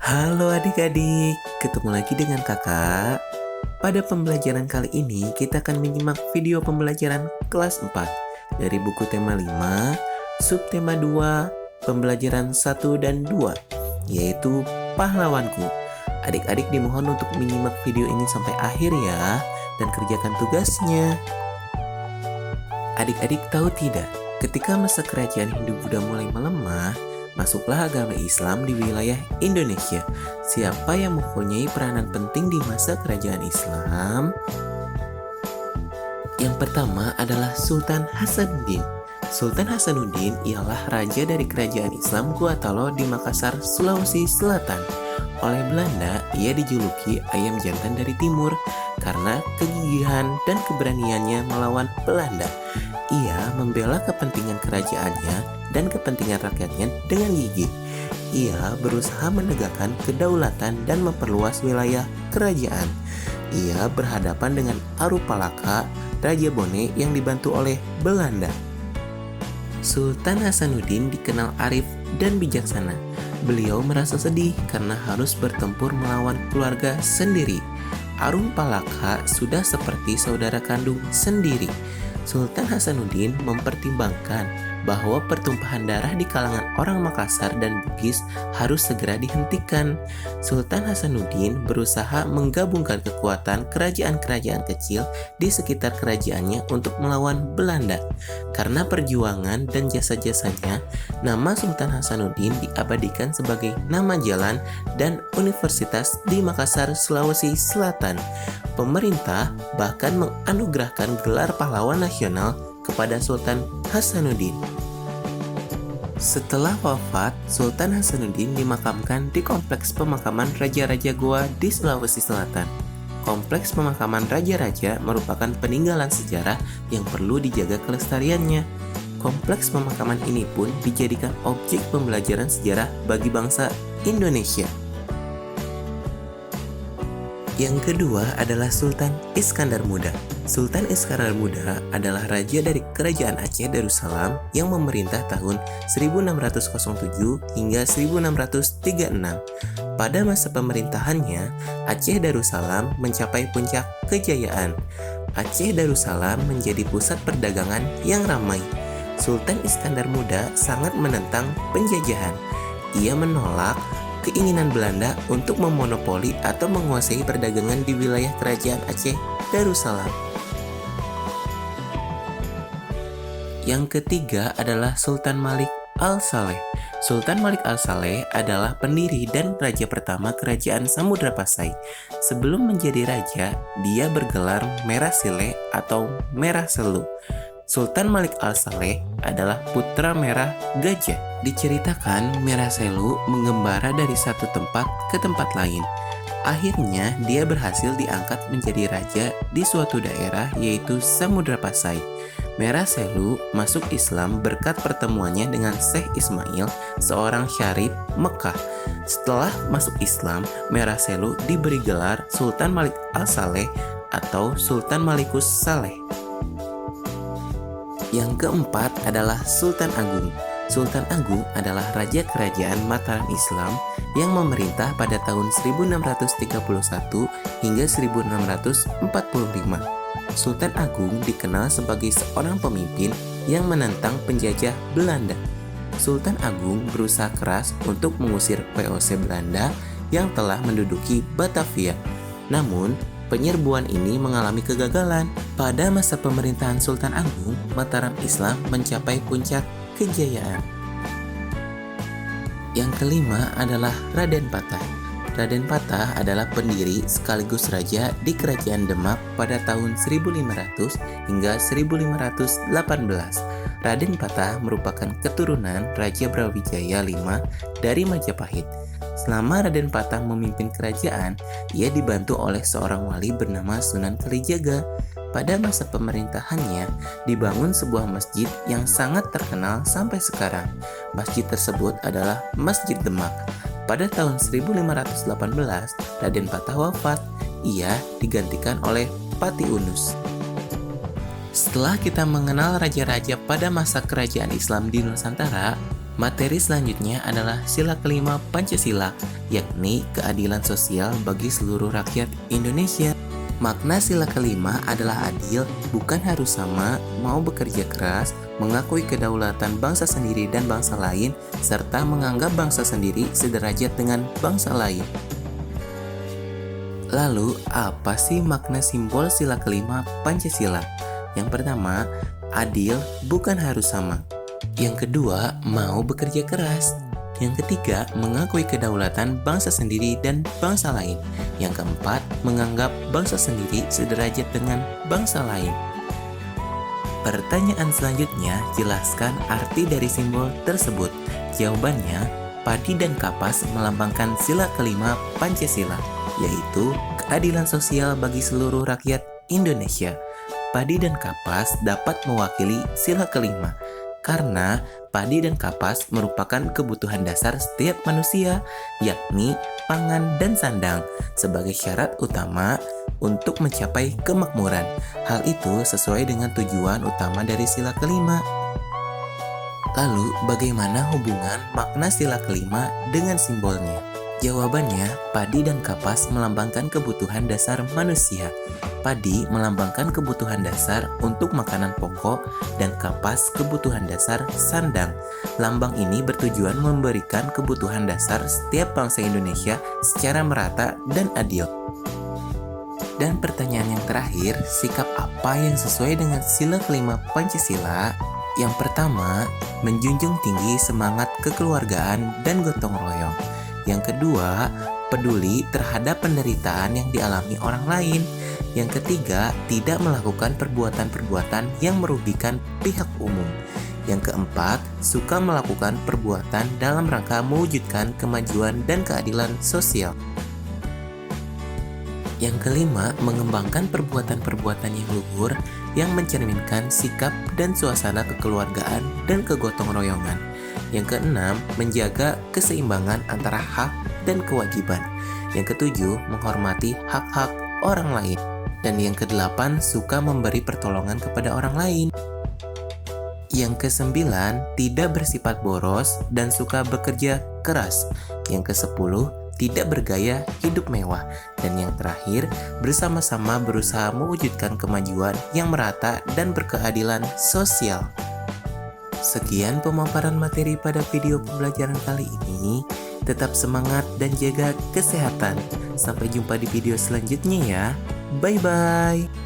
Halo adik-adik, ketemu lagi dengan kakak. Pada pembelajaran kali ini, kita akan menyimak video pembelajaran kelas 4 dari buku tema 5, subtema 2, pembelajaran 1 dan 2, yaitu pahlawanku. Adik-adik dimohon untuk menyimak video ini sampai akhir ya, dan kerjakan tugasnya. Adik-adik tahu tidak, ketika masa kerajaan Hindu-Buddha mulai melemah, masuklah agama Islam di wilayah Indonesia. Siapa yang mempunyai peranan penting di masa kerajaan Islam? Yang pertama adalah Sultan Hasanuddin. Sultan Hasanuddin ialah raja dari kerajaan Islam Guatalo di Makassar, Sulawesi Selatan. Oleh Belanda, ia dijuluki ayam jantan dari timur karena kegigihan dan keberaniannya melawan Belanda. Ia membela kepentingan kerajaannya dan kepentingan rakyatnya dengan gigih. Ia berusaha menegakkan kedaulatan dan memperluas wilayah kerajaan. Ia berhadapan dengan Arupalaka, Raja Bone yang dibantu oleh Belanda. Sultan Hasanuddin dikenal arif dan bijaksana. Beliau merasa sedih karena harus bertempur melawan keluarga sendiri. Arupalaka sudah seperti saudara kandung sendiri. Sultan Hasanuddin mempertimbangkan bahwa pertumpahan darah di kalangan orang Makassar dan Bugis harus segera dihentikan. Sultan Hasanuddin berusaha menggabungkan kekuatan kerajaan-kerajaan kecil di sekitar kerajaannya untuk melawan Belanda. Karena perjuangan dan jasa-jasanya, nama Sultan Hasanuddin diabadikan sebagai nama jalan dan universitas di Makassar, Sulawesi Selatan. Pemerintah bahkan menganugerahkan gelar pahlawan nasional kepada Sultan Hasanuddin. Setelah wafat, Sultan Hasanuddin dimakamkan di Kompleks Pemakaman Raja-Raja Goa di Sulawesi Selatan. Kompleks pemakaman raja-raja merupakan peninggalan sejarah yang perlu dijaga kelestariannya. Kompleks pemakaman ini pun dijadikan objek pembelajaran sejarah bagi bangsa Indonesia. Yang kedua adalah Sultan Iskandar Muda. Sultan Iskandar Muda adalah raja dari Kerajaan Aceh Darussalam yang memerintah tahun 1607 hingga 1636. Pada masa pemerintahannya, Aceh Darussalam mencapai puncak kejayaan. Aceh Darussalam menjadi pusat perdagangan yang ramai. Sultan Iskandar Muda sangat menentang penjajahan. Ia menolak keinginan Belanda untuk memonopoli atau menguasai perdagangan di wilayah kerajaan Aceh Darussalam. Yang ketiga adalah Sultan Malik Al-Saleh. Sultan Malik Al-Saleh adalah pendiri dan raja pertama kerajaan Samudra Pasai. Sebelum menjadi raja, dia bergelar Merah Sile atau Merah Selu. Sultan Malik Al-Saleh adalah putra Merah Gajah. Diceritakan Merah Selu mengembara dari satu tempat ke tempat lain. Akhirnya dia berhasil diangkat menjadi raja di suatu daerah yaitu Samudra Pasai. Merah Selu masuk Islam berkat pertemuannya dengan Syekh Ismail, seorang syarif Mekah. Setelah masuk Islam, Merah Selu diberi gelar Sultan Malik Al-Saleh atau Sultan Malikus Saleh. Yang keempat adalah Sultan Agung. Sultan Agung adalah raja kerajaan Mataram Islam yang memerintah pada tahun 1631 hingga 1645. Sultan Agung dikenal sebagai seorang pemimpin yang menentang penjajah Belanda. Sultan Agung berusaha keras untuk mengusir VOC Belanda yang telah menduduki Batavia. Namun, penyerbuan ini mengalami kegagalan. Pada masa pemerintahan Sultan Agung, Mataram Islam mencapai puncak kejayaan. Yang kelima adalah Raden Patah. Raden Patah adalah pendiri sekaligus raja di Kerajaan Demak pada tahun 1500 hingga 1518. Raden Patah merupakan keturunan Raja Brawijaya V dari Majapahit. Selama Raden Patah memimpin kerajaan, ia dibantu oleh seorang wali bernama Sunan Kalijaga. Pada masa pemerintahannya, dibangun sebuah masjid yang sangat terkenal sampai sekarang. Masjid tersebut adalah Masjid Demak. Pada tahun 1518, Raden Patah wafat. Ia digantikan oleh Pati Unus. Setelah kita mengenal raja-raja pada masa kerajaan Islam di Nusantara, Materi selanjutnya adalah sila kelima Pancasila, yakni keadilan sosial bagi seluruh rakyat Indonesia. Makna sila kelima adalah adil, bukan harus sama, mau bekerja keras, mengakui kedaulatan bangsa sendiri dan bangsa lain, serta menganggap bangsa sendiri sederajat dengan bangsa lain. Lalu, apa sih makna simbol sila kelima Pancasila? Yang pertama, adil, bukan harus sama. Yang kedua, mau bekerja keras. Yang ketiga, mengakui kedaulatan bangsa sendiri dan bangsa lain. Yang keempat, menganggap bangsa sendiri sederajat dengan bangsa lain. Pertanyaan selanjutnya, jelaskan arti dari simbol tersebut. Jawabannya, padi dan kapas melambangkan sila kelima Pancasila, yaitu keadilan sosial bagi seluruh rakyat Indonesia. Padi dan kapas dapat mewakili sila kelima, karena padi dan kapas merupakan kebutuhan dasar setiap manusia, yakni pangan dan sandang, sebagai syarat utama untuk mencapai kemakmuran. Hal itu sesuai dengan tujuan utama dari sila kelima. Lalu, bagaimana hubungan makna sila kelima dengan simbolnya? Jawabannya, padi dan kapas melambangkan kebutuhan dasar manusia. Padi melambangkan kebutuhan dasar untuk makanan pokok dan kapas kebutuhan dasar sandang. Lambang ini bertujuan memberikan kebutuhan dasar setiap bangsa Indonesia secara merata dan adil. Dan pertanyaan yang terakhir, sikap apa yang sesuai dengan sila kelima Pancasila? Yang pertama, menjunjung tinggi semangat kekeluargaan dan gotong royong. Yang kedua, peduli terhadap penderitaan yang dialami orang lain. Yang ketiga, tidak melakukan perbuatan-perbuatan yang merugikan pihak umum. Yang keempat, suka melakukan perbuatan dalam rangka mewujudkan kemajuan dan keadilan sosial. Yang kelima, mengembangkan perbuatan-perbuatan yang luhur yang mencerminkan sikap dan suasana kekeluargaan dan kegotong royongan. Yang keenam, menjaga keseimbangan antara hak dan kewajiban. Yang ketujuh, menghormati hak-hak orang lain. Dan yang kedelapan, suka memberi pertolongan kepada orang lain. Yang kesembilan, tidak bersifat boros dan suka bekerja keras. Yang kesepuluh, tidak bergaya hidup mewah. Dan yang terakhir, bersama-sama berusaha mewujudkan kemajuan yang merata dan berkeadilan sosial. Sekian pemaparan materi pada video pembelajaran kali ini. Tetap semangat dan jaga kesehatan. Sampai jumpa di video selanjutnya ya. Bye-bye.